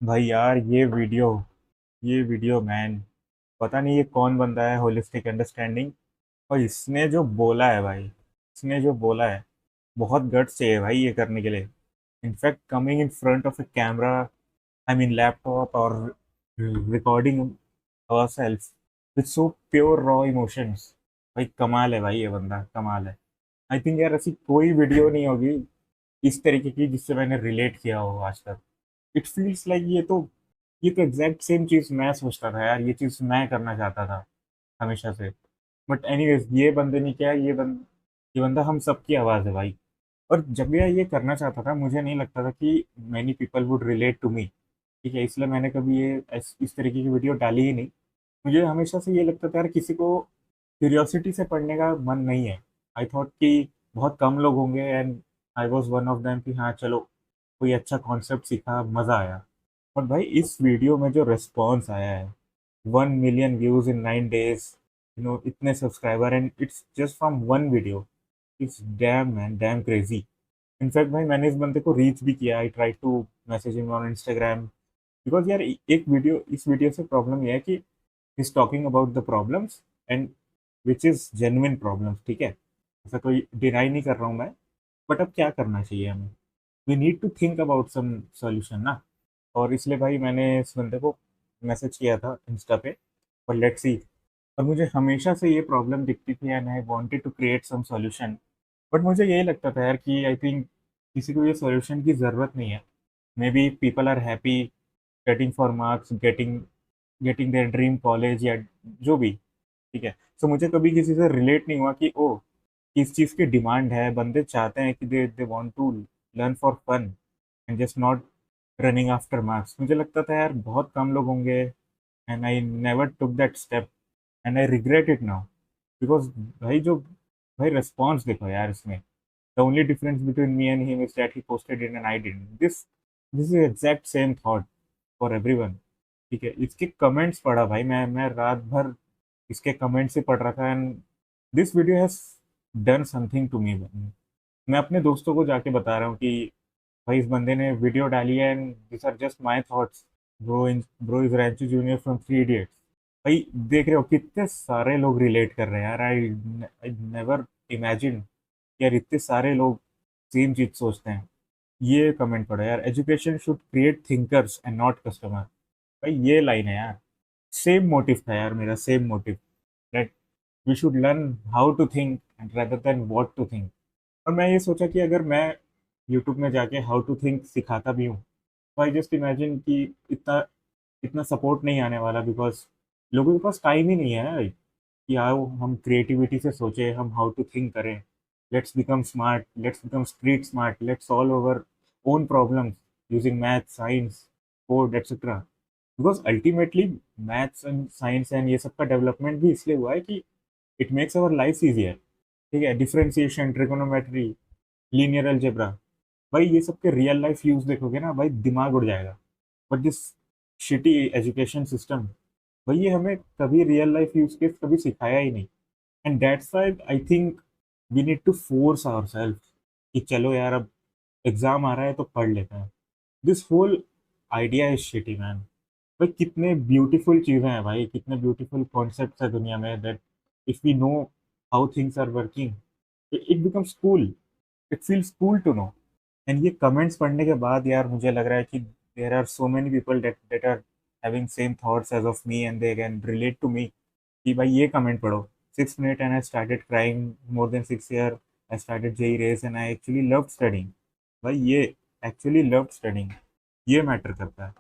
भाई यार ये वीडियो मैन, पता नहीं ये कौन बंदा है, होलिस्टिक अंडरस्टैंडिंग। और इसने जो बोला है भाई, इसने जो बोला है, बहुत गट्स चाहिए भाई ये करने के लिए। In fact coming in front of a camera, I mean laptop, और recording ourselves with so pure raw emotions. भाई कमाल है भाई, ये बंदा कमाल है। आई थिंक यार ऐसी कोई वीडियो नहीं होगी इस तरीके की जिससे मैंने रिलेट किया हो आज तक। इट फील्स लाइक ये तो एग्जैक्ट सेम चीज मैं सोचता था यार, ये चीज मैं करना चाहता था हमेशा से। बट एनीवेज ये बंदे ने क्या, ये बंदा हम सबकी आवाज है भाई। और जब मैं ये करना चाहता था मुझे नहीं लगता था कि many people would relate to me. ठीक है, इसलिए मैंने कभी इस तरीके की वीडियो डाली ही नहीं। मुझे हमेशा से ये लगता था यार, किसी को क्यूरियोसिटी से पढ़ने का मन नहीं है। आई थॉट कि बहुत कम लोग होंगे, and I was one of them, कि हाँ चलो कोई अच्छा कॉन्सेप्ट सीखा, मजा आया। और भाई इस वीडियो में जो रिस्पॉन्स आया है, 1 मिलियन व्यूज इन 9 डेज, इतने subscriber, and it's just from one video. It's damn man, damn crazy. In fact भाई मैंने इस बंदे को रीच भी किया, I try to message him on Instagram. Because यार इस वीडियो से प्रॉब्लम यह है कि is talking about the problems, and which is genuine problems. ठीक है, ऐसा कोई डिनाई नहीं कर रहा हूँ मैं। बट अब क्या करना चाहिए हमें? We need to think about some solution ना। और इसलिए भाई मैंने इस बंदे को मैसेज किया था इंस्टा पे, और लेट्स सी। और मुझे हमेशा से ये प्रॉब्लम दिखती थी, and I wanted to create some solution. But मुझे यही लगता था यार कि आई थिंक किसी को ये सॉल्यूशन की ज़रूरत नहीं है। Maybe people are happy getting for marks, getting getting their dream college, या जो भी। ठीक है, सो मुझे कभी किसी से रिलेट नहीं हुआ कि ओ इस चीज़ की डिमांड है, बंदे चाहते हैं कि they want to learn for fun and just not running after marks. मुझे लगता था यार बहुत कम लोग होंगे, and I never took that step, and I regret it now. Because भाई रिस्पॉन्स देखो यार इसमें। The only difference between me and him is that he posted it and I didn't. This is exact same thought for everyone. ठीक है, इसके comments पढ़ा भाई, मैं रात भर इसके कमेंट्स से पढ़ रहा था, and this video has done something to me. मैं अपने दोस्तों को जाके बता रहा हूँ कि भाई इस बंदे ने वीडियो डाली है, and this are just my thoughts. Bro is Rancho junior from 3 Idiots. भाई देख रहे हो कितने सारे लोग रिलेट कर रहे हैं यार। आई नेवर इमेजिन यार इतने सारे लोग सेम चीज सोचते हैं। ये कमेंट पढ़ो यार, education should create thinkers and not customer. भाई ये लाइन है यार, सेम मोटिव था यार मेरा, same motive, that we should learn how to think rather than what to think. और मैं ये सोचा कि अगर मैं यूट्यूब में जाके हाउ टू थिंक सिखाता भी हूँ, तो आई जस्ट इमेजिन कि इतना इतना सपोर्ट नहीं आने वाला, बिकॉज लोगों के पास टाइम ही नहीं है कि आओ हम क्रिएटिविटी से सोचे, हम हाउ टू थिंक करें। Let's become smart, let's become street smart, let's solve our own problems using math, science, code, etcetera. Because ultimately maths and science and ये सब का डेवलपमेंट भी इसलिए हुआ है कि it makes our life easier. ठीक है, डिफरेंशिएशन, ट्रिगोनोमेट्री, लीनियर अलजेब्रा, भाई ये सब के रियल लाइफ यूज देखोगे ना भाई, दिमाग उड़ जाएगा। But this shitty education system, भाई ये हमें कभी रियल लाइफ यूज केस कभी सिखाया ही नहीं। And that's why I think we need to force our self कि चलो यार अब एग्जाम आ रहा है तो पढ़ लेते हैं। This whole idea is shitty man. भाई कितने ब्यूटीफुल चीजें हैं भाई, कितने ब्यूटीफुल कॉन्सेप्ट है दुनिया में, that if we know how things are working, it becomes cool, it feels cool to know. And ये कमेंट्स पढ़ने के बाद यार मुझे लग रहा है कि there are so many people that are having same thoughts as of me, and they can relate to me. कि भाई ये कमेंट पढ़ो, 6 minute and I started crying, more than 6 year I started JEE race, and I actually love studying. भाई ये actually love studying, ये matter करता है।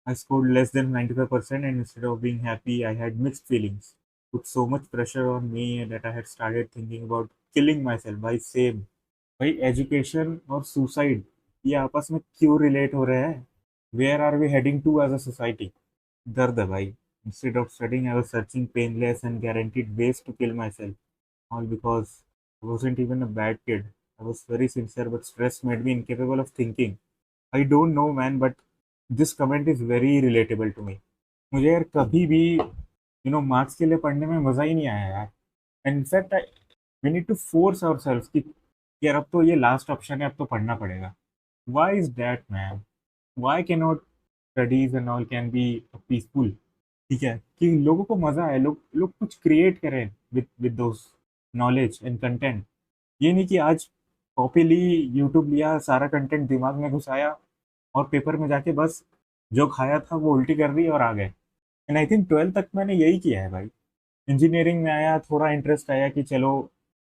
I scored less than 95%, and instead of being happy, I had mixed feelings. Put so much pressure on me that I had started thinking about killing myself. By same, भाई education और suicide ये आपस में क्यों relate हो रहे हैं? Where are we heading to as a society? दर्द है भाई। Instead of studying I was searching painless and guaranteed ways to kill my self, all because I wasn't even a bad kid. I was very sincere but stress made me incapable of thinking. I don't know man, but this comment is very relatable to me. मुझे यार कभी भी marks के लिए पढ़ने में मजा ही नहीं आया यार। And in fact we need to force our self कि यार अब तो ये लास्ट ऑप्शन है, अब तो पढ़ना पड़ेगा। Why is that man? Why can not studies and all can be peaceful. ठीक है, कि लोगों को मजा आए, लोग लोग कुछ क्रिएट करें with those knowledge and content. ये नहीं कि आज कॉपी ली, यूट्यूब लिया, सारा कंटेंट दिमाग में घुसाया और पेपर में जाके बस जो खाया था वो उल्टी कर दी और आ गए। एंड आई थिंक 12th तक मैंने यही किया है भाई। इंजीनियरिंग में आया, थोड़ा इंटरेस्ट आया कि चलो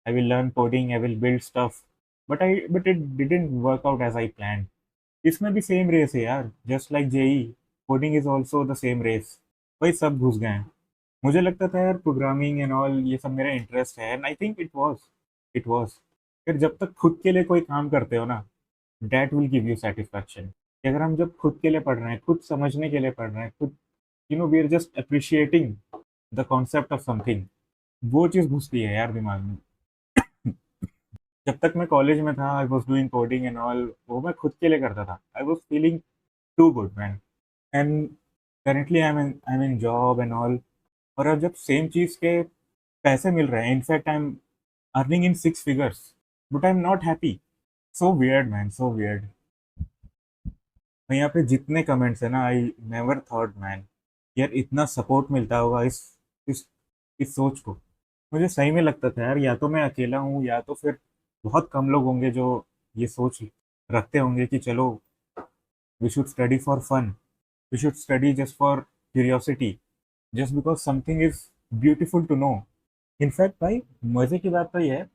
I will learn coding, I will build stuff, but it didn't work out as I plan. इसमें भी सेम रेस है यार, just like JEE, coding is also the same race. वही सब घुस गए हैं। मुझे लगता था यार प्रोग्रामिंग एंड ऑल ये सब मेरा इंटरेस्ट है, and I think it was फिर जब तक खुद के लिए कोई काम करते हो ना, that will give you satisfaction. अगर हम जब खुद के लिए पढ़ रहे हैं, खुद समझने के लिए पढ़ रहे हैं, खुद we are just appreciating the concept of something, वो चीज़ घुसती है यार दिमाग में। जब तक मैं कॉलेज में था, I was doing coding and all, वो मैं खुद के लिए करता था, I was feeling too good man. And currently I am in job and all, और अब जब सेम चीज़ के पैसे मिल रहे हैं, in fact I am earning in 6 figures, but I am not happy. So weird man, so weird. यहाँ पे जितने कमेंट्स है ना, आई नेवर थॉट मैन यार इतना सपोर्ट मिलता होगा इस इस सोच को। मुझे सही में लगता था यार, या तो मैं अकेला हूँ या तो फिर बहुत कम लोग होंगे जो ये सोच रखते होंगे कि चलो we should study for fun, we should study just for curiosity, just because something is beautiful to know. In fact भाई मजे की बात तो ये है,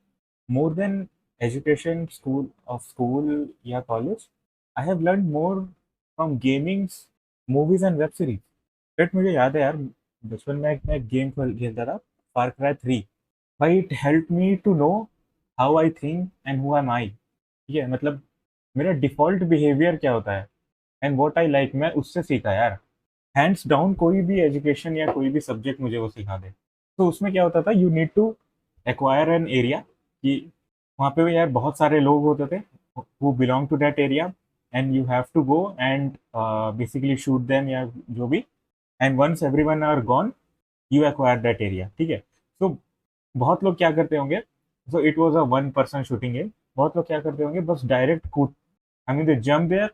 more than education school या college, I have learned more from gamings, movies and web series। But मुझे याद है यार, बचपन में मैं एक गेम खेलता था, फार क्राई 3। भाई it help me to know how I think and who am I. ठीक है, मतलब मेरा डिफॉल्ट बिहेवियर क्या होता है एंड व्हाट आई लाइक, मैं उससे सीखा यार। हैंड्स डाउन कोई भी एजुकेशन या कोई भी सब्जेक्ट मुझे वो सिखा दे, तो उसमें क्या होता था, you need to acquire an area, कि वहाँ पे यार बहुत सारे लोग होते थे who belong to that area, and you have to go and basically shoot them या जो भी, and once everyone are gone you acquire that area. ठीक है, तो बहुत लोग क्या करते होंगे, so it was a one person shooting game. बहुत लोग क्या करते होंगे, बस डायरेक्ट कूद, आई mean they jump there,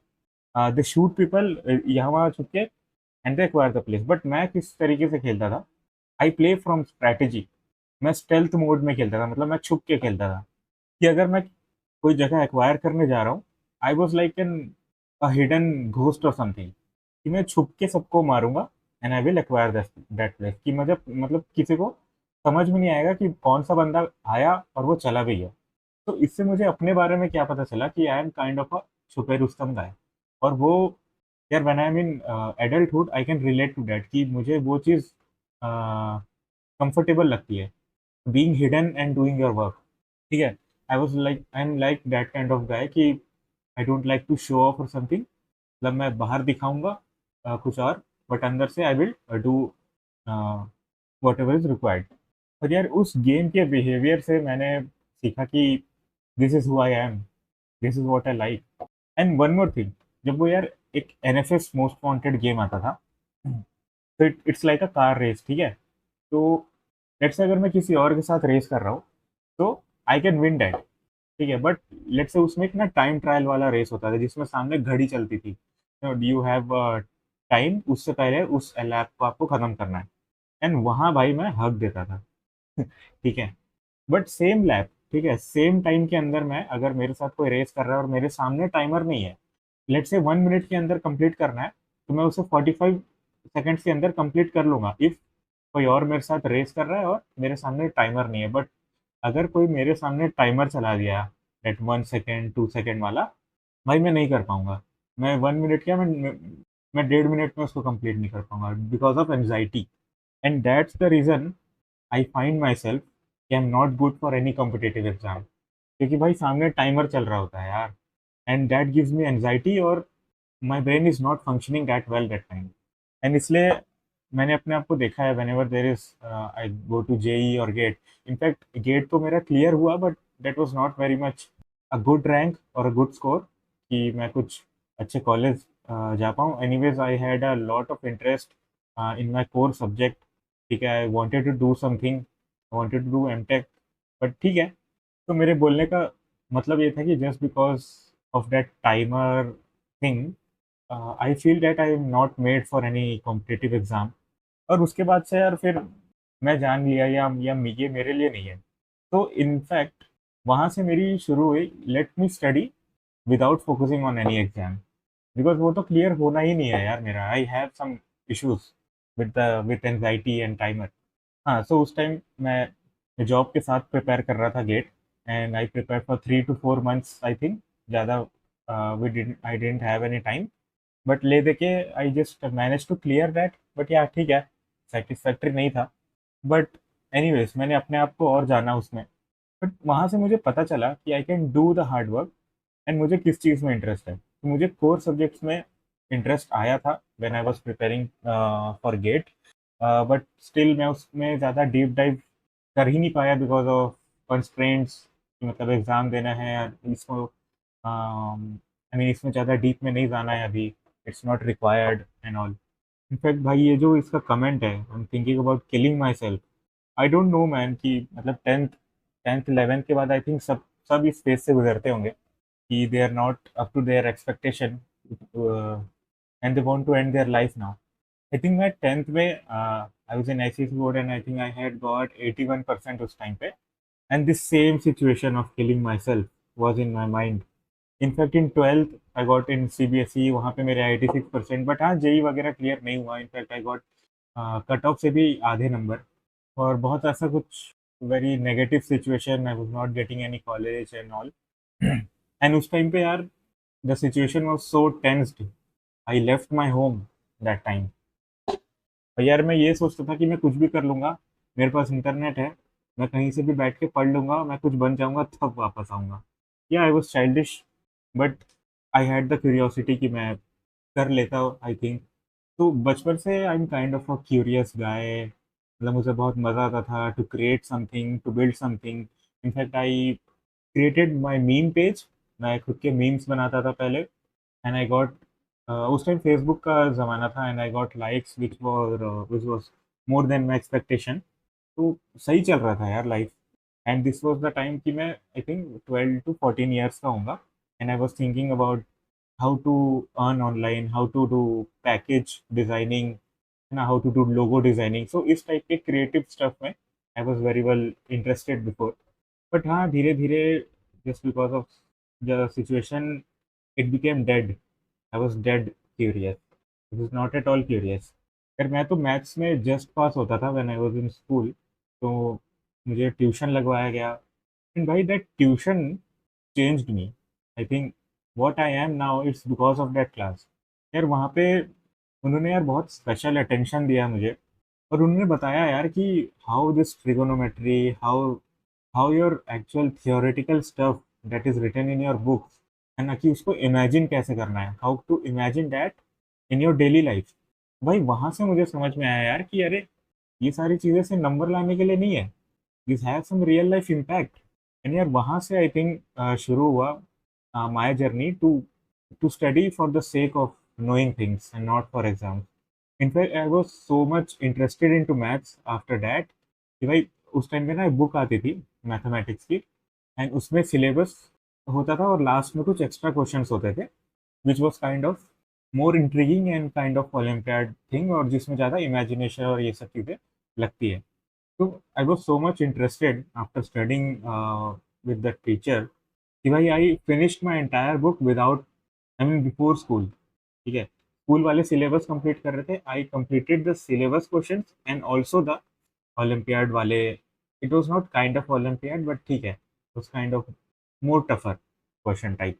they shoot people यहाँ वहाँ छुप के, and they acquire the place. But मैं किस तरीके से खेलता था, आई प्ले फ्रॉम स्ट्रैटेजी। मैं स्टेल्थ मोड में खेलता था, मतलब मैं छुप के खेलता था, कि अगर मैं कोई जगह एक्वायर करने जा रहा हूँ, I was like an hidden ghost और समथिंग, कि मैं छुप के सबको मारूंगा and I will acquire that place, कि मुझे मतलब किसी को समझ में नहीं आएगा कि कौन सा बंदा आया और वो चला भी गया। तो इससे मुझे अपने बारे में क्या पता चला कि I am kind of a छुपे रुस्तम गाय। और वो यार when I am in adulthood I can relate to that, कि मुझे वो चीज़ कंफर्टेबल लगती है, being hidden and doing your work. ठीक है, I am like that kind of guy, कि I don't like to show off और समथिंग, मतलब मैं बाहर दिखाऊंगा कुछ और, बट अंदर से I will do what ever is required. और यार उस गेम के बिहेवियर से मैंने सीखा कि this is who I M, this is what I like. And one more thing, जब वो यार एक एनएफएस मोस्ट वांटेड गेम आता था, तो it's like a car race. ठीक है, तो लेट्स से अगर मैं किसी और के साथ रेस कर रहा हूँ, तो आई कैन विन दैट। ठीक है, बट लेट्स से उसमें एक ना टाइम ट्रायल वाला रेस होता था, जिसमें सामने घड़ी चलती थी, यू हैव टाइम, उससे पहले उस लैप को आपको खत्म करना है। एंड वहां भाई मैं हक देता था। ठीक है, बट सेम लैप, ठीक है, सेम टाइम के अंदर मैं, अगर मेरे साथ कोई रेस कर रहा है और मेरे सामने टाइमर नहीं है, लेट्स से 1 मिनट के अंदर कंप्लीट करना है, तो मैं उसे 45 सेकेंड्स के अंदर कंप्लीट कर लूंगा, इफ कोई और मेरे साथ रेस कर रहा है और मेरे सामने टाइमर नहीं है। बट अगर कोई मेरे सामने टाइमर चला दिया, एट 1 सेकेंड 2 सेकेंड वाला, भाई मैं नहीं कर पाऊंगा। मैं 1 मिनट क्या, मैं 1.5 मिनट में उसको कंप्लीट नहीं कर पाऊंगा, because of anxiety. And that's the reason I find myself कि I am not good for any competitive exam, क्योंकि भाई सामने टाइमर चल रहा होता है यार, and that gives me anxiety, और my brain is not functioning that well that time. And इसलिए मैंने अपने आप को देखा है, whenever there is I go to JEE और गेट, इनफैक्ट गेट तो मेरा क्लियर हुआ, but that was not very much a good rank और अ गुड स्कोर, कि मैं कुछ अच्छे कॉलेज जा पाऊँ। Anyways I had a lot of interest in my core subject. ठीक है, I wanted to do something, I wanted to do MTech, but ठीक है। तो मेरे बोलने का मतलब ये था कि just because of that timer thing, I feel that I am not made for any competitive exam. और उसके बाद से यार फिर मैं जान लिया ये मेरे लिए नहीं है। तो इनफैक्ट वहाँ से मेरी शुरू हुई, let me study without focusing on any exam, because वो तो क्लियर होना ही नहीं है यार मेरा। I have some issues with anxiety and timer. हाँ, सो उस टाइम मैं जॉब के साथ प्रिपेयर कर रहा था GATE, and I prepare for 3 to 4 months I think. ज़्यादा we didn't I didn't have any time, but ले दे के I just manage to clear that. But yeah ठीक है, सेटिस्फैक्ट्री नहीं था, बट एनीवेज मैंने अपने आप को और जाना उसमें। बट वहाँ से मुझे पता चला कि I can do the hard work, and मुझे किस चीज़ में इंटरेस्ट है। तो मुझे कोर सब्जेक्ट्स में इंटरेस्ट आया था when I was preparing for GATE, but still मैं उसमें ज़्यादा डीप डाइव कर ही नहीं पाया बिकॉज ऑफ कंस्ट्रेंट्स। मतलब एग्ज़ाम देना है यार, इसको आई मीन इसमें ज़्यादा डीप में नहीं जाना है अभी, it's not required and all. In fact भाई ये जो इसका कमेंट है, I am thinking about killing my self, I don't know man कि मतलब टेंथ टेंथ 11th के बाद आई थिंक सब इस फेज से गुजरते होंगे कि they are not up to their expectation and they want to end their life now. I think मैं टेंथ में I was in ICSE board and I think I had got 81% उस time पे, and this same situation of killing my self was in my mind. In fact in 12th I got in CBSE, वहाँ पे मेरे 86%, but हाँ JEE वगैरह clear नहीं हुआ। In fact I got cut off से भी आधे नंबर, और बहुत ऐसा कुछ very negative situation, I was not getting any college and all. And उस टाइम पे यार the situation was so tensed, I left my home that time. और यार मैं ये सोचता था कि मैं कुछ भी कर लूँगा, मेरे पास इंटरनेट है, मैं कहीं से भी बैठ के पढ़ लूँगा, मैं कुछ बन जाऊँगा तब वापस आऊँगा। Yeah I was childish, but I had the curiosity कि मैं कर लेता आई थिंक। तो बचपन से I am kind of a curious guy, मतलब मुझे बहुत मज़ा आता था to create something, to build something. In fact I created my meme page, मैं खुद के मीम्स बनाता था पहले, एंड आई गॉट उस टाइम फेसबुक का ज़माना था, and I got likes which was more then my expectation. तो सही चल रहा था यार life. And this was the time कि मैं आई थिंक 12 to 14 ईयर्स का होऊंगा, and I was thinking about how to earn online, how to do package designing, है ना, how to do logo designing. So इस टाइप के creative stuff में I was very well interested before. But हाँ, धीरे धीरे just because of the situation it became dead. I was dead curious. I was not at all curious. फिर मैं तो maths में जस्ट पास होता था when I was in school. तो मुझे ट्यूशन लगवाया गया, and भाई that tuition changed me. I think what I am now it's because of that class. यार वहाँ पे उन्होंने यार बहुत स्पेशल अटेंशन दिया मुझे, और उन्होंने बताया यार कि how this trigonometry, how how your actual theoretical stuff that is written in your books, है ना, कि उसको इमेजिन कैसे करना है, how to imagine that in your daily life. भाई वहाँ से मुझे समझ में आया यार कि अरे ये सारी चीज़ें से नंबर लाने के लिए नहीं है, this have some real life impact. And यार वहाँ से आई थिंक शुरू हुआ my journey to study for the sake of knowing things and not for exams. In fact, I was so much interested into maths after that कि भाई उस time पे ना एक बुक आती थी मैथमेटिक्स की, एंड उसमें सिलेबस होता था और लास्ट में कुछ एक्स्ट्रा क्वेश्चंस होते थे, which was kind of more intriguing and kind of olympiad thing, और जिसमें ज़्यादा इमेजिनेशन और ये सब चीज़ें लगती है। तो I was so much interested after studying with the teacher कि भाई I finished my entire book without, I mean before school. ठीक है, स्कूल वाले सिलेबस कंप्लीट कर रहे थे, I completed the syllabus questions and also the olympiad वाले। It was not kind of olympiad, but ठीक है, उस kind of more tougher question type.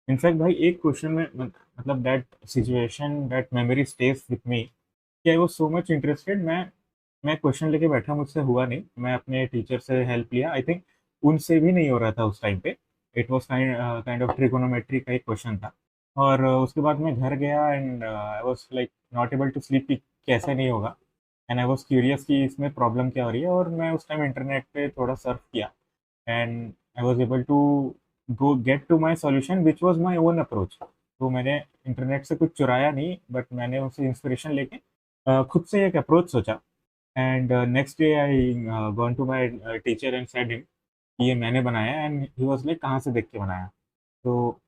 In fact भाई एक क्वेश्चन में मतलब that situation that memory stage with me कि I was so much interested. मैं क्वेश्चन लेके बैठा, मुझसे हुआ नहीं, मैं अपने टीचर से हेल्प लिया, आई थिंक उनसे भी नहीं हो रहा था उस टाइम पे। It was kind of trigonometry का एक क्वेश्चन था, और उसके बाद मैं घर गया and I was like not able to sleep कि कैसे नहीं होगा, एंड आई वाज क्यूरियस कि इसमें प्रॉब्लम क्या हो रही है, और मैं उस टाइम इंटरनेट पे थोड़ा सर्च किया, and I was able to go get to my solution which was my own approach. तो मैंने इंटरनेट से कुछ चुराया नहीं, बट मैंने उससे इंस्पिरेशन लेके खुद से एक अप्रोच सोचा। And next day I gone to my teacher and said him कि ये मैंने बनाया है, एंड ही वाज लाइक कहाँ से देख के बनाया। तो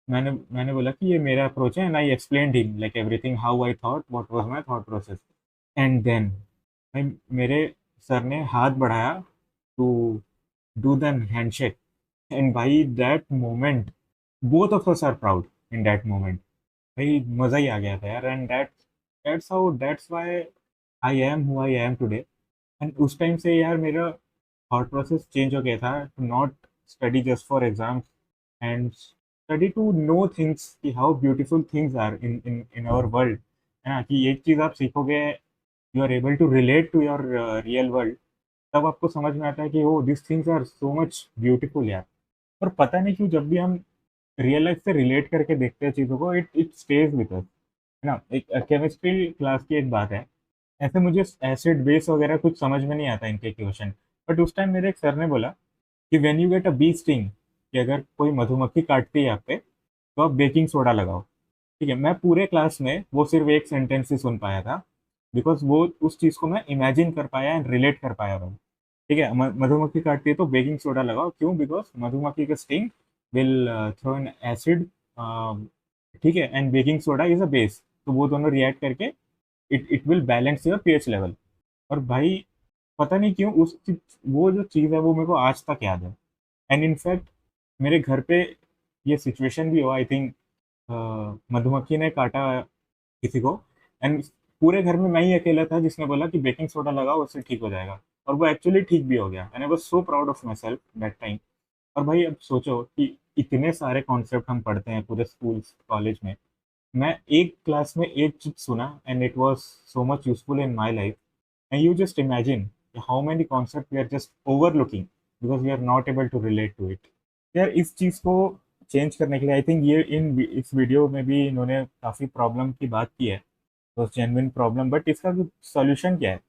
मैंने मैंने बोला कि ये मेरा अप्रोच है, and I explained him like everything how I thought, what was my thought process. And then भाई मेरे सर ने हाथ बढ़ाया to do the handshake, and भाई that moment, both of us are proud in that moment. भाई मजा ही आ गया था यार, and that's how, that's why I am who I am today. And उस टाइम से यार मेरा थॉट प्रोसेस चेंज हो गया था, to not study just for exam and study to know things, कि how beautiful things are in in in our world, है ना। कि एक चीज़ आप सीखोगे, you are able to relate to your real world, तब आपको समझ में आता है कि oh this things are so much beautiful यार। और पता नहीं क्यों जब भी हम रियल लाइफ से रिलेट करके देखते हैं चीज़ों को, it it stage with us, है ना। एक केमिस्ट्री क्लास की एक बात है, ऐसे मुझे एसिड बेस वगैरह कुछ समझ में नहीं आता इनके क्वेश्चन, बट उस टाइम मेरे एक सर ने बोला कि when you get a bee sting, कि अगर कोई मधुमक्खी काटती है आप पे, तो आप बेकिंग सोडा लगाओ। ठीक है, मैं पूरे क्लास में वो सिर्फ एक सेंटेंस ही सुन पाया था, बिकॉज वो उस चीज़ को मैं इमेजिन कर पाया एंड रिलेट कर पाया भाई। ठीक है, मधुमक्खी काटती है तो बेकिंग सोडा लगाओ, क्यों? बिकॉज मधुमक्खी का sting will throw an acid, ठीक है, and baking soda is a base, तो वो दोनों रिएक्ट करके it it will balance your pH level. और भाई पता नहीं क्यों वो जो चीज़ है वो मेरे को आज तक याद है। एंड इनफैक्ट मेरे घर पे ये सिचुएशन भी हुआ, आई थिंक मधुमक्खी ने काटा किसी को, एंड पूरे घर में मैं ही अकेला था जिसने बोला कि बेकिंग सोडा लगाओ, उससे ठीक हो जाएगा। और वो एक्चुअली ठीक भी हो गया, and I was so proud of my self that time. और भाई अब सोचो कि इतने सारे कॉन्सेप्ट हम पढ़ते हैं पूरे स्कूल कॉलेज में, मैं एक क्लास में एक चीज सुना, and it was so much useful in my life. And you just imagine how many concept we are just overlooking because we are not able to relate to it. यार इस चीज़ को चेंज करने के लिए आई थिंक ये इस video में भी इन्होंने काफ़ी प्रॉब्लम की बात की है, तो जेन्युइन प्रॉब्लम, बट इसका जो सॉल्यूशन क्या है?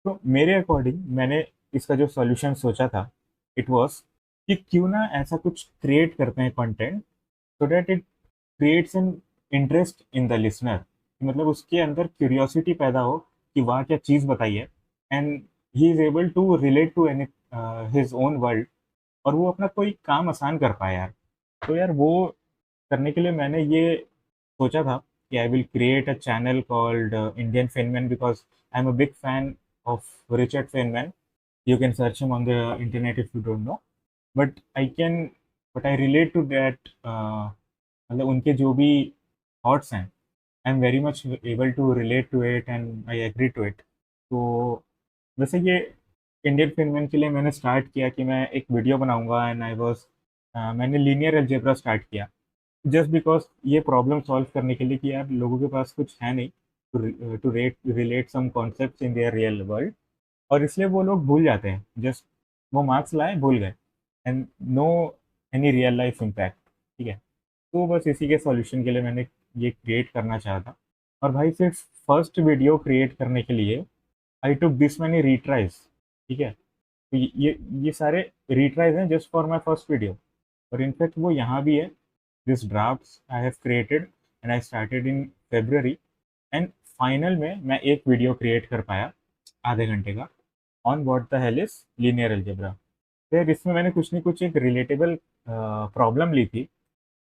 तो मेरे अकॉर्डिंग मैंने इसका जो सॉल्यूशन सोचा था, इट वाज कि क्यों ना ऐसा कुछ क्रिएट करते हैं content, so that it creates an interest in the listener, मतलब उसके अंदर क्यूरियोसिटी पैदा हो कि वाह क्या चीज़ बताई है, and he is able to relate to any his own world, और वो अपना कोई काम आसान कर पाए यार। तो यार वो करने के लिए मैंने ये सोचा था कि I will create a channel called Indian Feynman, because I am a big fan of Richard Feynman. You can search him on the internet if you don't know, but I can, but I relate to that, मतलब उनके जो भी thoughts हैं, I am very much able to relate to it and I agree to it. तो वैसे ये Indian Feynman के लिए मैंने स्टार्ट किया कि मैं एक वीडियो बनाऊंगा, एंड आई वॉज, मैंने लीनियर अलजेब्रा स्टार्ट किया जस्ट बिकॉज ये प्रॉब्लम सॉल्व करने के लिए कि यार लोगों के पास कुछ है नहीं to rate relate some concepts in their real world, और इसलिए वो लोग भूल जाते हैं, जस्ट वो मार्क्स लाए भूल गए, and no any real life impact. ठीक है, तो बस इसी के सॉल्यूशन के लिए मैंने ये क्रिएट करना चाहा था। और भाई सिर्फ फर्स्ट वीडियो क्रिएट करने के लिए आई टुक दिस मैनी रीट्राइज। ठीक है, तो ये सारे रीट्राइज हैं just for my first video, और इनफैक्ट वो यहाँ भी है, this drafts I have created and I started in February, and final में मैं एक वीडियो क्रिएट कर पाया आधे घंटे का, on what the hell is linear algebra. फिर इसमें मैंने कुछ नहीं कुछ एक रिलेटेबल प्रॉब्लम ली थी।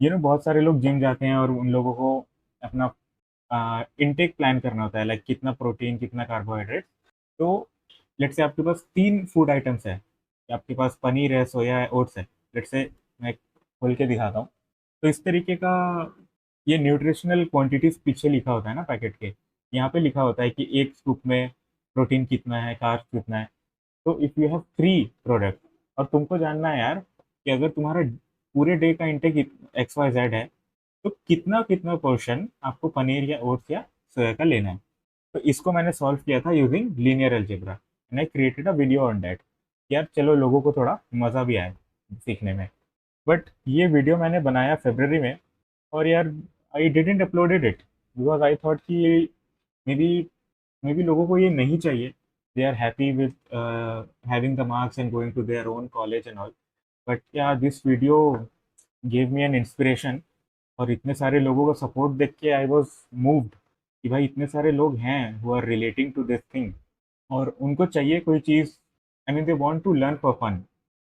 बहुत सारे लोग जिम जाते हैं और उन लोगों को अपना इनटेक प्लान करना होता है, लाइक कितना प्रोटीन कितना कार्बोहाइड्रेट। तो लेट्स से आपके पास 3 फूड आइटम्स है, कि आपके पास पनीर है, सोया है, ओट्स है। लेट्स से मैं खोल के दिखाता हूँ। तो इस तरीके का ये न्यूट्रिशनल क्वांटिटीज पीछे लिखा होता है ना पैकेट के, यहाँ पे लिखा होता है कि एक स्कूप में प्रोटीन कितना है, कार्ब कितना है। तो इफ़ यू हैव 3 प्रोडक्ट, और तुमको जानना है यार कि अगर तुम्हारा पूरे डे का इंटेक एक्स वाई जेड है, तो कितना कितना पोर्शन आपको पनीर या ओट्स या सोया का लेना है। तो इसको मैंने सॉल्व किया था using linear algebra, and I created a video on that. यार चलो लोगों को थोड़ा मज़ा भी आए सीखने में। बट ये वीडियो मैंने बनाया फरवरी में, और यार I didn't uploaded it because I thought कि मे बी मे बी लोगों को ये नहीं चाहिए, they are happy with having the marks and going to their own college and all. But yeah this video gave me an inspiration, और इतने सारे लोगों का सपोर्ट देख के आई वॉज मूव्ड कि भाई इतने सारे लोग हैं who are relating to this thing, और उनको चाहिए कोई चीज़, I mean they want to learn for fun.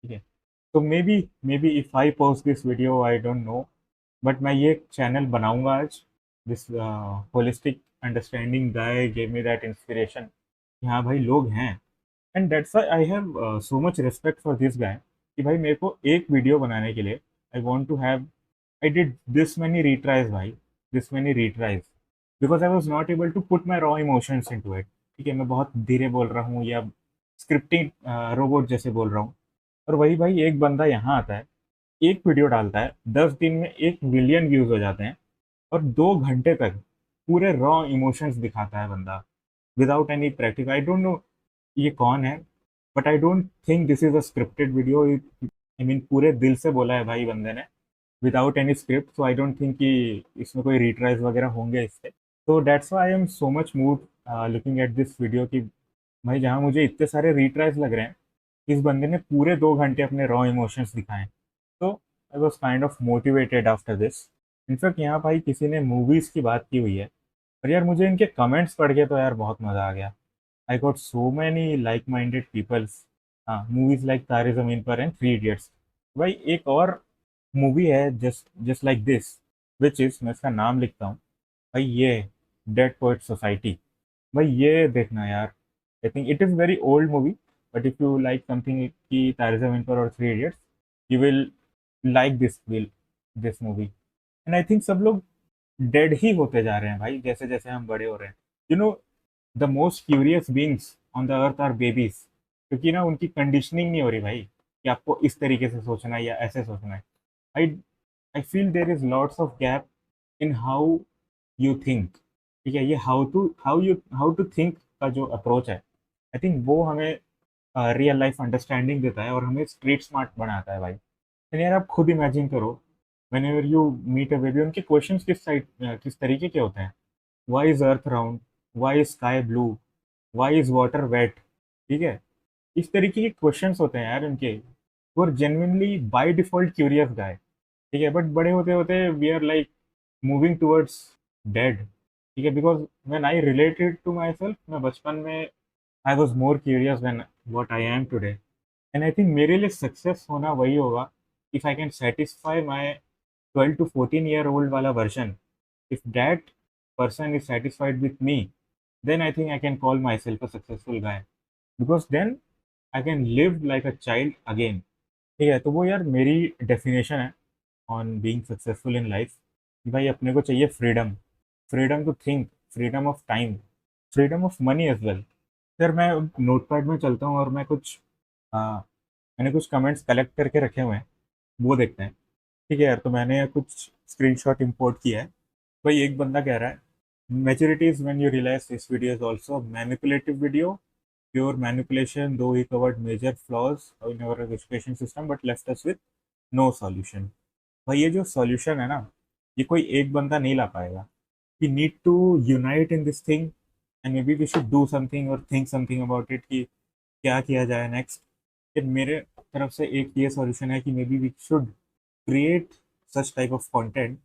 ठीक है, तो maybe if I post this video, I don't know, but मैं ये चैनल बनाऊंगा आज। This holistic understanding guy gave me that inspiration. हाँ भाई, लोग हैं। And that's why I have so much respect for this guy कि भाई मेरे को एक वीडियो बनाने के लिए I want to have, I did this many retries भाई, this many retries, because I was not able to put my raw emotions in to it. ठीक है, मैं बहुत धीरे बोल रहा हूँ या स्क्रिप्टिंग रोबोट जैसे बोल रहा हूँ। और वही भाई एक बंदा यहाँ आता है, एक वीडियो डालता है, 10 दिन में 1 मिलियन व्यूज हो जाते हैं, और 2 घंटे तक पूरे रॉ इमोशंस दिखाता है बंदा, without any practice. I don't no ये कौन है, but I don't think this is a scripted video. I mean पूरे दिल से बोला है भाई बंदे ने, without any script. So I don't think कि इसमें कोई रिट्राइज वगैरह होंगे इससे। तो that's why I am so much mood looking at this video कि भाई जहाँ मुझे इतने सारे रिट्राइज लग रहे हैं, इस बंदे ने पूरे 2 घंटे अपने रॉ इमोशंस दिखाए। तो I was kind of motivated after this. In fact यहाँ भाई किसी ने मूवीज़ की बात की हुई है, और यार मुझे इनके कमेंट्स पढ़ के तो यार बहुत मज़ा आ गया। I got so many like minded peoples. हाँ, मूवीज लाइक तारे ज़मीन पर एंड 3 इडियट्स। भाई एक और मूवी है just just like this, which is, मैं इसका नाम लिखता हूँ भाई, ये डेड पोएट सोसाइटी। भाई ये देखना यार, I think it is very old movie, but if you like something की तारे ज़मीन पर और 3 idiots, you will like this movie. And I think सब लोग डेड ही होते जा रहे हैं भाई, जैसे जैसे हम बड़े हो रहे हैं। You know, the most curious beings on the earth are babies, क्योंकि ना उनकी कंडीशनिंग नहीं हो रही भाई कि आपको इस तरीके से सोचना है या ऐसे सोचना है। I I feel there is lots of gap in how you think. ठीक है, ये हाउ टू थिंक का जो अप्रोच है, आई थिंक वो हमें रियल लाइफ अंडरस्टैंडिंग देता है और हमें स्ट्रीट स्मार्ट बनाता है भाई। यानी यार आप खुद इमेजिन करो, whenever you meet a baby, उनके क्वेश्चंस किस तरीके के होते हैं। Why is earth round, why is sky blue, why is water wet. ठीक है, इस तरीके के क्वेश्चंस होते हैं यार उनके। वो genuinely by default curious guy. ठीक है, बट बड़े होते होते we are like moving towards dead. ठीक है, because when I related to myself, मैं बचपन में I was more curious than what I am today. And I think मेरे लिए सक्सेस होना वही होगा if I can satisfy my 12 to 14 year old वाला version. If that person is satisfied with me, then I think I can call myself a successful guy, because then I can live like a child again। ठीक है, तो वो यार मेरी definition है on being successful in life. भाई अपने को चाहिए freedom, freedom to think, freedom of time, freedom of money as well. फिर मैं नोटपैड में चलता हूँ और मैं कुछ मैंने कुछ कमेंट्स कलेक्ट करके रखे हुए हैं, वो देखते हैं। ठीक है यार, तो मैंने कुछ स्क्रीनशॉट इंपोर्ट किया है। भाई एक बंदा कह रहा है, maturity is when you realize this video is also a manipulative video, pure manipulation, though he covered major flaws in our education system but left us with no solution। भाई ये जो सॉल्यूशन है ना, ये कोई एक बंदा नहीं ला पाएगा। we need to unite in this thing, and maybe we should do something or think something about it कि क्या किया जाए नेक्स्ट। फिर मेरे तरफ से एक ये सॉल्यूशन है कि maybe we should create such type of content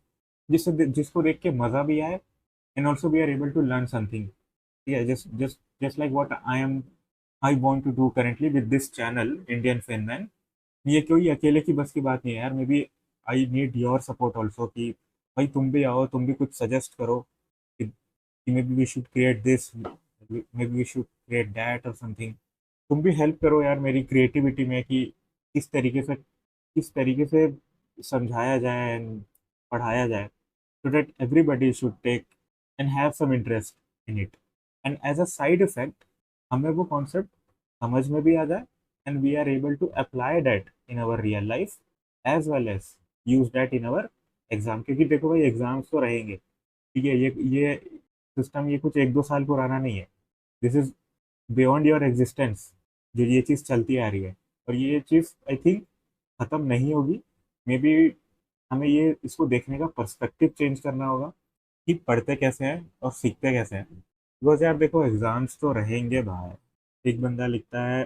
जिसको देख के मज़ा भी आए, and also we are able to learn something। Yeah, just like what I want to do currently with this channel Indian Fan Man। ये कोई अकेले की बस की बात नहीं है यार, maybe I need your support also कि भाई तुम भी आओ, तुम भी कुछ सजेस्ट करो कि maybe we should create this, maybe we should create that और समथिंग। तुम भी हेल्प करो यार मेरी क्रिएटिविटी में कि किस तरीके से समझाया जाए एंड पढ़ाया जाए, so that everybody should take and have some interest in it, and as a side effect हमें वो कॉन्सेप्ट समझ में भी आ जाए, and we are able to apply that in our real life as well as use that in our exam. क्योंकि देखो भाई exams तो रहेंगे। ठीक है, ये सिस्टम ये कुछ 1-2 साल पुराना नहीं है। This is beyond your existence, जो ये चीज़ चलती आ रही है, और ये चीज़ आई थिंक ख़त्म नहीं होगी। मे बी हमें ये इसको देखने का पर्सपेक्टिव चेंज करना होगा कि पढ़ते कैसे हैं और सीखते कैसे हैं। बिकॉज यार देखो एग्जाम्स तो रहेंगे भाई। एक बंदा लिखता है,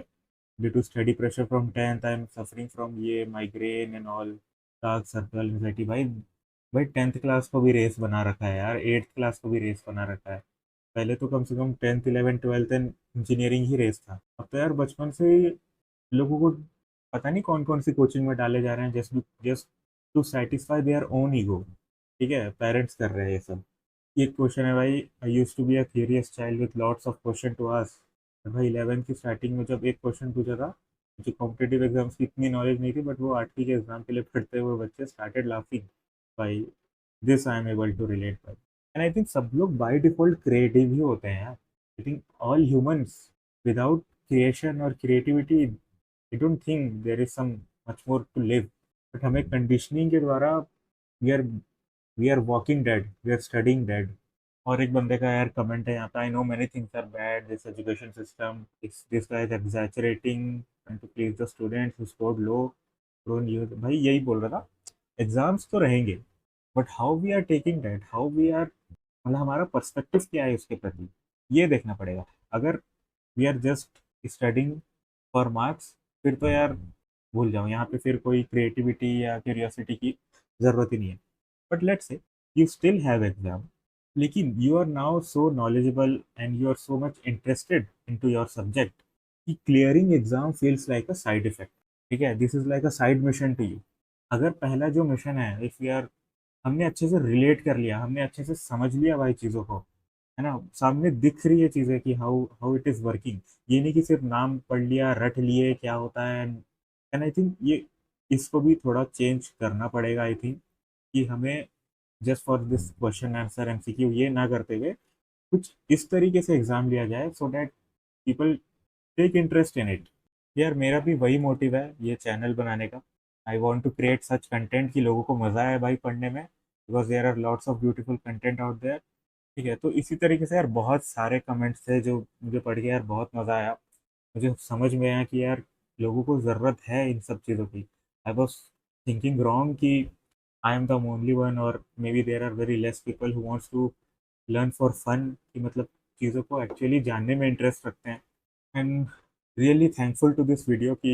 due to study pressure from 10th I am suffering from ये migraine and all, dark circle anxiety. भाई भाई 10th क्लास को भी रेस बना रखा है यार, 8th क्लास को भी रेस बना रखा है। पहले तो कम से कम 10th 11th 12th and engineering ही रेस था। अब तो यार बचपन से ही लोगों को पता नहीं कौन कौन सी कोचिंग में डाले जा रहे हैं, just just to satisfy their own ego. ठीक है, पेरेंट्स कर रहे हैं ये सब। एक क्वेश्चन है भाई, I use to be a curious child with lots of question to ask. भाई 11th की स्टार्टिंग में जब एक क्वेश्चन पूछा था, मुझे कॉम्पिटेटिव एग्जाम्स की इतनी नॉलेज नहीं थी, बट वो 8वीं के एग्जाम के लिए पढ़ते हुए बच्चे स्टार्टेड लाफिंग भाई। This I am able to relate भाई। एंड आई थिंक सब लोग बाय डिफॉल्ट क्रिएटिव ही होते हैं यार। I think all humans without creation और creativity, I don't think there is some much more to live. But हमें कंडीशनिंग के द्वारा we are we are walking dead, we are studying dead. और एक बंदे का यार कमेंट है यहाँ पे, I know many things are bad this education system, this guys is exaggerating to please the students who scored low. भाई यही बोल रहा था, एग्जाम्स तो रहेंगे, but how we are taking that, how we are, मतलब हमारा पर्सपेक्टिव क्या है उसके प्रति, ये देखना पड़ेगा। अगर we are just studying for marks, फिर तो यार भूल जाओ, यहाँ पे फिर कोई क्रिएटिविटी या क्यूरियोसिटी की ज़रूरत ही नहीं है। But let's say you still have exam, लेकिन you are now so knowledgeable and you are so much interested in to your subject कि clearing exam feels like a side effect. ठीक है, this is like a side mission to you. अगर पहला जो mission है, if you are, हमने अच्छे से रिलेट कर लिया, हमने अच्छे से समझ लिया भाई चीज़ों को, है ना, सामने दिख रही है चीज़ें कि how how it is working. ये नहीं कि सिर्फ नाम पढ़ लिया, रट लिए क्या होता है। एंड आई थिंक ये, इसको भी थोड़ा चेंज करना पड़ेगा आई थिंक, कि हमें just for this question answer MCQ ये ना करते हुए कुछ इस तरीके से एग्जाम लिया जाए so that people take interest in it. यार मेरा भी वही मोटिव है ये चैनल बनाने का। I want to create such content कि लोगों को मज़ा आए भाई पढ़ने में, because there are lots of beautiful content out there. ठीक है, तो इसी तरीके से यार बहुत सारे कमेंट्स थे जो मुझे पढ़ के यार बहुत मज़ा आया। मुझे समझ में आया कि यार लोगों को ज़रूरत है इन सब चीज़ों की। आई वॉज थिंकिंग रॉन्ग कि I am the only one, और maybe there are very less people who wants to learn for fun, कि मतलब चीज़ों को एक्चुअली जानने में इंटरेस्ट रखते हैं। And really thankful to this video कि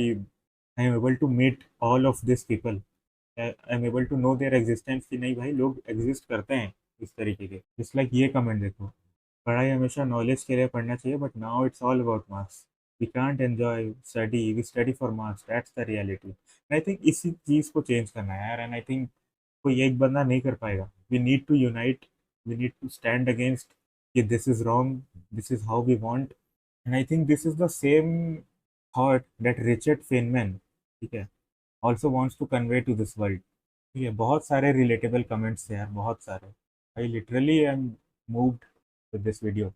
I am able to meet all of this people, I am able to know their existence, कि नहीं भाई लोग एग्जिस्ट करते हैं इस तरीके के। जस्ट लाइक ये कमेंट देखो, पढ़ाई हमेशा नॉलेज के लिए पढ़ना चाहिए, but now it's all about marks. We can't enjoy study, we study for marks, that's the reality. I think इसी चीज़ को चेंज करना है यार। एंड आई थिंक कोई एक बंदा नहीं कर पाएगा। We need to unite, we need to stand against कि this is wrong, this is how we want. And I think this is the same thought that Richard Feynman, ठीक है, also wants to convey to this world. ठीक है, बहुत सारे relatable comments थे यार, बहुत सारे। I literally I am moved with this video.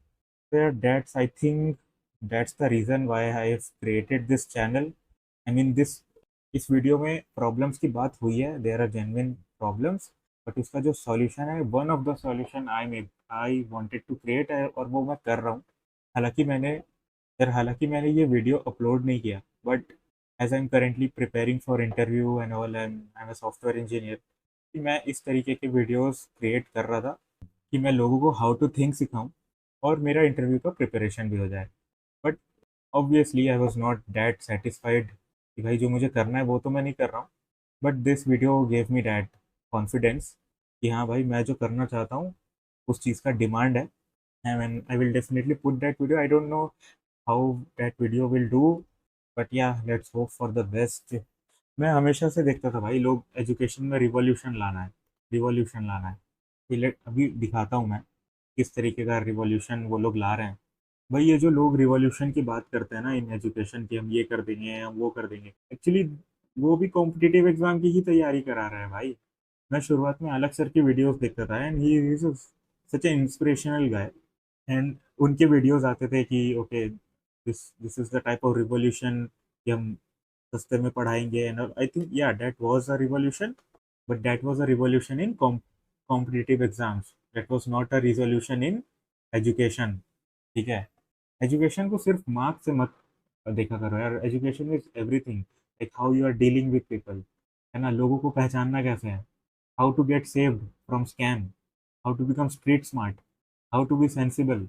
So yeah, that's I think that's the reason why I have created this channel. I mean this, इस video में प्रॉब्लम्स की बात हुई है, there are genuine problems, but इसका जो solution है, one of the solution I wanted to create है, और वो मैं कर रहा हूँ। हालांकि मैंने हालांकि मैंने ये वीडियो अपलोड नहीं किया, but as I am currently preparing for interview and all, and I am a software engineer, कि मैं इस तरीके के वीडियोस क्रिएट कर रहा था कि मैं लोगों को हाउ टू थिंक सिखाऊं, और मेरा इंटरव्यू का प्रिपरेशन भी हो जाए। But obviously I was not that satisfied कि भाई जो मुझे करना है वो तो मैं नहीं कर रहा हूँ। But this video gave me that confidence कि हाँ भाई मैं जो करना चाहता हूँ उस चीज़ का डिमांड है। And I will definitely put that video, I don't know how that video will do, but yeah let's hope for the best. मैं हमेशा से देखता था भाई लोग एजुकेशन में रिवॉल्यूशन लाना है, रिवॉल्यूशन लाना है। अभी दिखाता हूँ मैं किस तरीके का रिवॉल्यूशन वो लोग ला रहे हैं। भाई ये जो लोग रिवॉल्यूशन की बात करते हैं ना इन एजुकेशन की, हम ये कर देंगे, हम वो कर देंगे, एक्चुअली वो भी कॉम्पिटिटिव एग्जाम की ही तैयारी करा रहा है भाई। मैं शुरुआत में अलग सर की वीडियोस देखता था, and he is such A inspirational guy. And उनके वीडियोस आते थे कि okay this this is the type of revolution कि हम सस्ते में पढ़ाएंगे, एंड आई थिंक या that was a revolution, but that was a revolution in competitive exams, that was not a revolution in education. ठीक है, एजुकेशन को सिर्फ मार्क्स से मत देखा करो यार, education is everything, like how you are dealing with people, है ना, लोगों को पहचानना कैसे है, how to get saved from scam, how to become street smart, how to be sensible,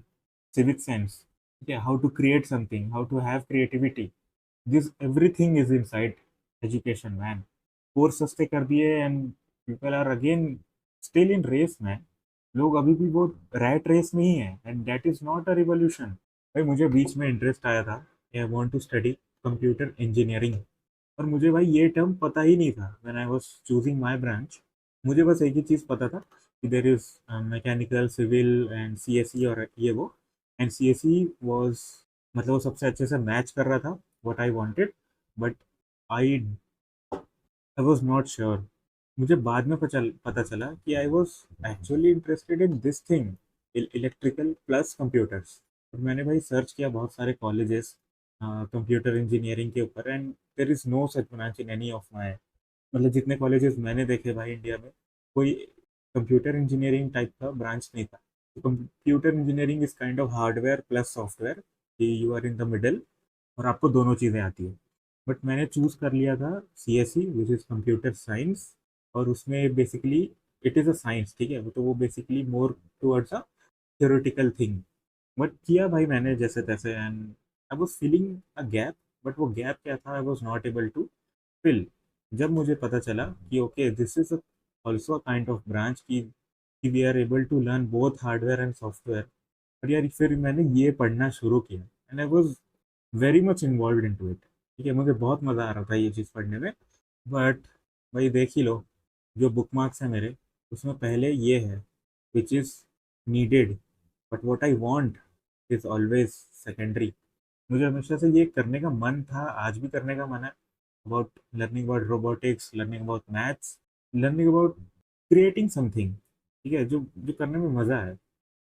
civic sense, okay, how to create something, how to have creativity, this everything is inside education man। Course सस्ते कर दिए and people are again still in race man, लोग अभी भी वो rat race में ही है, and that is not a revolution. भाई मुझे बीच में इंटरेस्ट आया था, I want to study computer engineering, और मुझे भाई ये टर्म पता ही नहीं था when I was choosing my branch. मुझे बस एक ही चीज़ पता था there is mechanical, civil and CSE और ये वो। एंड सीएसई वाज मतलब वो सबसे अच्छे से मैच कर रहा था what I wanted, but I I was not sure. मुझे बाद में पता चला कि I was actually interested in this thing, electrical plus computers. और मैंने भाई सर्च किया बहुत सारे कॉलेजेस कंप्यूटर इंजीनियरिंग के ऊपर, and there is no such branch in any of my, मतलब जितने कॉलेजेस मैंने देखे भाई इंडिया में, कोई कंप्यूटर इंजीनियरिंग टाइप का ब्रांच नहीं था। Computer engineering is kind of hardware plus software, कि you are in the middle और आपको दोनों चीज़ें आती है। बट मैंने चूज कर लिया था C S C, which is computer science. और उसमें basically it is a science, ठीक है, तो वो basically more towards a theoretical thing. But किया भाई मैंने जैसे तैसे, and I was feeling a gap. But वो गैप क्या था, I was not able to fill. जब मुझे पता चला कि okay this is also kind of branch कि we are able to learn both hardware and software. और यार फिर मैंने ये पढ़ना शुरू किया, and I was very much involve in to it. ठीक है, मुझे बहुत मज़ा आ रहा था ये चीज़ पढ़ने में। बट भाई देख ही लो, जो बुक मार्क्स है मेरे, उसमें पहले ये है which is needed, but what I want is always secondary. मुझे हमेशा से ये करने का मन था, आज भी करने का मन है, about learning about robotics, learning about maths, learning about creating something, ठीक है, जो जो करने में मज़ा है।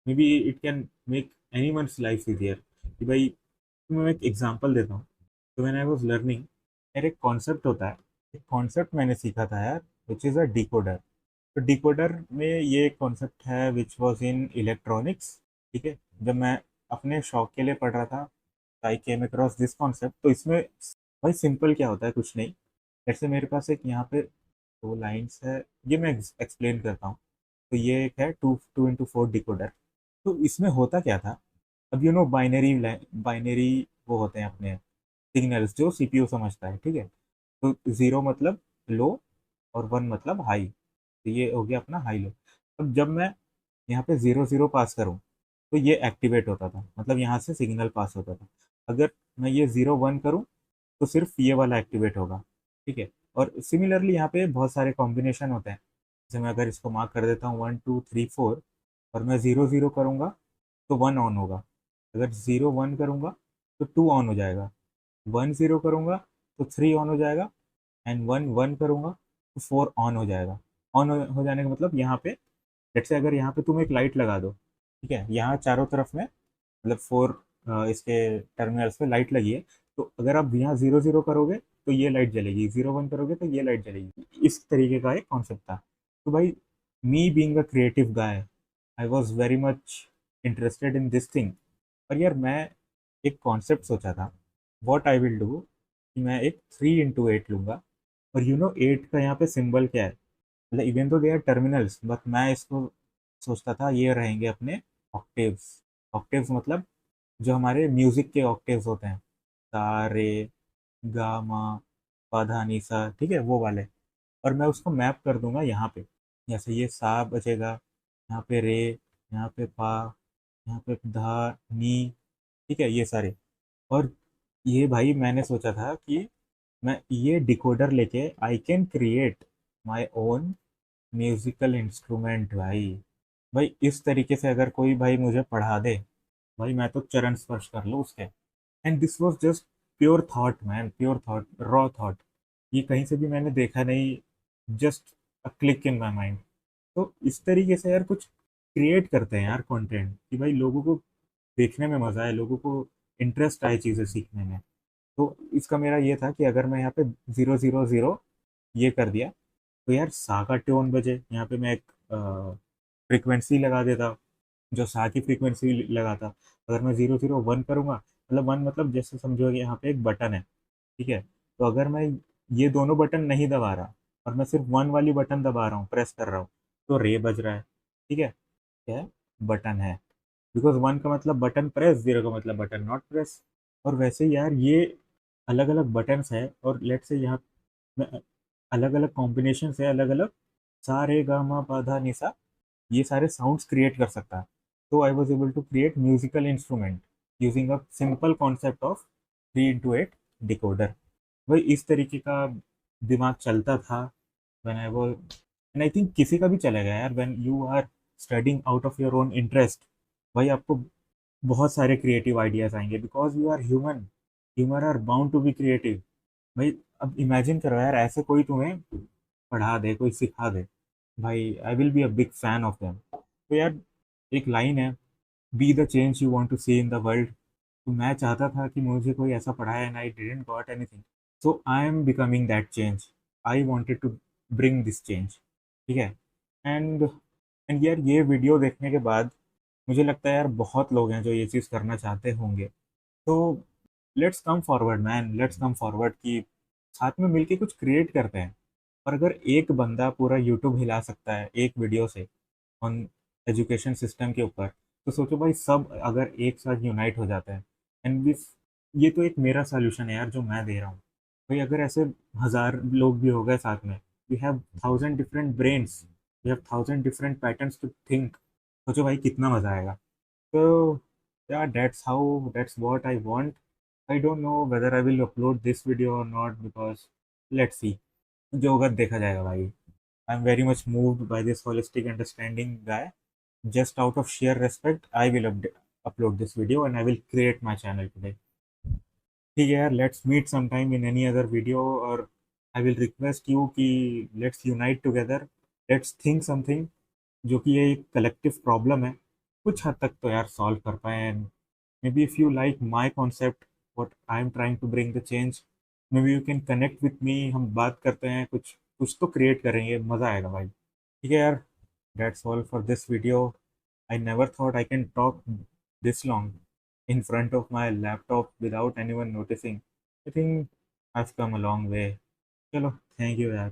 May be it can make any one's life easier. कि भाई मैं एक एग्जांपल देता हूँ। तो व्हेन आई वाज लर्निंग, मेरे एक कॉन्सेप्ट होता है, एक कॉन्सेप्ट मैंने सीखा था यार, विच इज़ अ डिकोडर। तो डिकोडर में ये कॉन्सेप्ट है विच वाज इन इलेक्ट्रॉनिक्स। ठीक है, जब मैं अपने शौक के लिए पढ़ रहा था, आई केम अक्रॉस दिस कॉन्सेप्ट। तो इसमें भाई सिंपल क्या होता है, कुछ नहीं। जैसे मेरे पास एक यहाँ पे दो लाइंस है, ये मैं एक्सप्लेन करता हूँ। तो ये एक है two two into four decoder. तो इसमें होता क्या था, अब यू नो बाइनरी, बाइनरी वो होते हैं अपने सिग्नल्स जो सीपीयू समझता है, ठीक है। तो जीरो मतलब लो और वन मतलब हाई, तो ये हो गया अपना हाई लो। अब जब मैं यहाँ पे जीरो जीरो पास करूँ, तो ये एक्टिवेट होता था, मतलब यहाँ से सिग्नल पास होता था। अगर मैं ये जीरो वन करूँ, तो सिर्फ ये वाला एक्टिवेट होगा, ठीक है। और सिमिलरली यहाँ पे बहुत सारे कॉम्बिनेशन होते हैं। जैसे मैं अगर इसको मार्क कर देता हूँ 1 2 3 4, और मैं ज़ीरो ज़ीरो करूँगा तो वन ऑन होगा। अगर ज़ीरो वन करूँगा तो टू ऑन हो जाएगा। वन ज़ीरो करूँगा तो थ्री ऑन हो जाएगा। एंड वन वन करूँगा तो फोर ऑन हो जाएगा। ऑन हो जाने का मतलब यहाँ पे, जैसे अगर यहाँ पे तुम एक लाइट लगा दो, ठीक है, यहाँ चारों तरफ में, मतलब फोर इसके टर्मिनल्स पे लाइट लगी है। तो अगर आप यहाँ ज़ीरो ज़ीरो करोगे तो ये लाइट जलेगी, ज़ीरो वन करोगे तो ये लाइट जलेगी। इस तरीके का एक कॉन्सेप्ट था। तो भाई, me being a creative guy, I was very much interested in this thing. और यार मैं एक कॉन्सेप्ट सोचा था, वॉट आई विल डू, कि मैं एक 3 into 8 लूंगा। और यू नो एट का यहाँ पे सिंबल क्या है, मतलब इवन तो दे आर टर्मिनल्स, बट मैं इसको सोचता था ये रहेंगे अपने ऑक्टेव्स। ऑक्टेव्स मतलब जो हमारे म्यूजिक के ऑक्टेव्स होते हैं, सा रे गा मा पा धा नी सा, ठीक है, वो वाले। और मैं उसको मैप कर दूंगा यहाँ पे, जैसे ये सा बचेगा, यहाँ पे रे, यहाँ पे पा, यहाँ पे धा नी, ठीक है, ये सारे। और ये भाई मैंने सोचा था कि मैं ये डिकोडर लेके I can create my own musical instrument भाई। भाई इस तरीके से अगर कोई भाई मुझे पढ़ा दे, भाई मैं तो चरण स्पर्श कर लूँ उसके। And this was just pure thought man, pure thought, raw thought. ये कहीं से भी मैंने देखा नहीं, just a click in my mind. तो इस तरीके से यार कुछ क्रिएट करते हैं यार कंटेंट, कि भाई लोगों को देखने में मजा आए, लोगों को इंटरेस्ट आए चीज़ें सीखने में। तो इसका मेरा ये था कि अगर मैं यहाँ पे ज़ीरो ज़ीरो ज़ीरो ये कर दिया, तो यार सा का टोन बजे, यहाँ पे मैं एक फ्रीक्वेंसी लगा देता, जो सा की फ्रीक्वेंसी लगाता। अगर मैं ज़ीरो ज़ीरो वन करूँगा, मतलब वन मतलब जैसे समझो कि यहाँ पे एक बटन है, ठीक है। तो अगर मैं ये दोनों बटन नहीं दबा रहा, और मैं सिर्फ वन वाली बटन दबा रहा हूँ, प्रेस कर रहा हूँ, तो रे बज रहा है, ठीक है, क्या है, बटन है। बिकॉज वन का मतलब बटन प्रेस, जीरो का मतलब बटन नॉट प्रेस। और वैसे यार ये अलग अलग बटन्स है, और लेट से यहाँ में अलग अलग कॉम्बिनेशन है, अलग अलग सा रे गा मा पा धा नि सा, ये सारे साउंड्स क्रिएट कर सकता है। तो I was able to create musical instrument using a simple concept of 3 into 8 decoder. भाई इस तरीके का दिमाग चलता था when I was and I think किसी का भी चलेगा यार, when you are studying out of your own interest, भाई आपको बहुत सारे क्रिएटिव आइडियाज आएंगे, because you are human, human are bound to be creative. भाई अब इमेजिन करो यार, ऐसे कोई तुम्हें पढ़ा दे, कोई सिखा दे, भाई I will be a big fan of them. तो यार एक लाइन है, be the change you want to see in the world. तो मैं चाहता था कि मुझे कोई ऐसा पढ़ाए and I didn't got anything, so I am becoming that change. I wanted to bring this change, ठीक है। एंड एंड यार ये वीडियो देखने के बाद मुझे लगता है यार बहुत लोग हैं जो ये चीज़ करना चाहते होंगे। तो let's come forward man, let's come forward कि साथ में मिलके कुछ क्रिएट करते हैं। और अगर एक बंदा पूरा यूट्यूब हिला सकता है एक वीडियो से ऑन एजुकेशन सिस्टम के ऊपर, तो सोचो भाई सब अगर एक साथ यूनाइट हो जाते हैं एंड दिस, ये तो एक मेरा सॉल्यूशन है यार जो मैं दे रहा हूँ। भाई अगर ऐसे 1000 लोग भी हो गए साथ में, we have 1000 different brains, we have 1000 different patterns to think. सोचो भाई कितना मजा आएगा। तो yeah, that's what I want. I don't know whether I will upload this video or not, because let's see, जो होगा देखा जाएगा भाई। I'm very much moved by this holistic understanding guy. Just out of sheer respect, I will upload this video and I will create my channel today. ठीक है यार, let's meet sometime in any other video, और I will request you कि let's unite together, let's think something जो कि ये एक collective problem है, कुछ हद तक तो यार सॉल्व कर पाए। And maybe if you like my concept, what I am trying to bring the change, maybe you can connect with me, हम बात करते हैं, कुछ कुछ तो क्रिएट करेंगे, मज़ा आएगा भाई। ठीक है यार, that's all for this video. I never thought I can talk this long in front of my laptop without anyone noticing. I think I've come a long way. चलो, थैंक यू यार।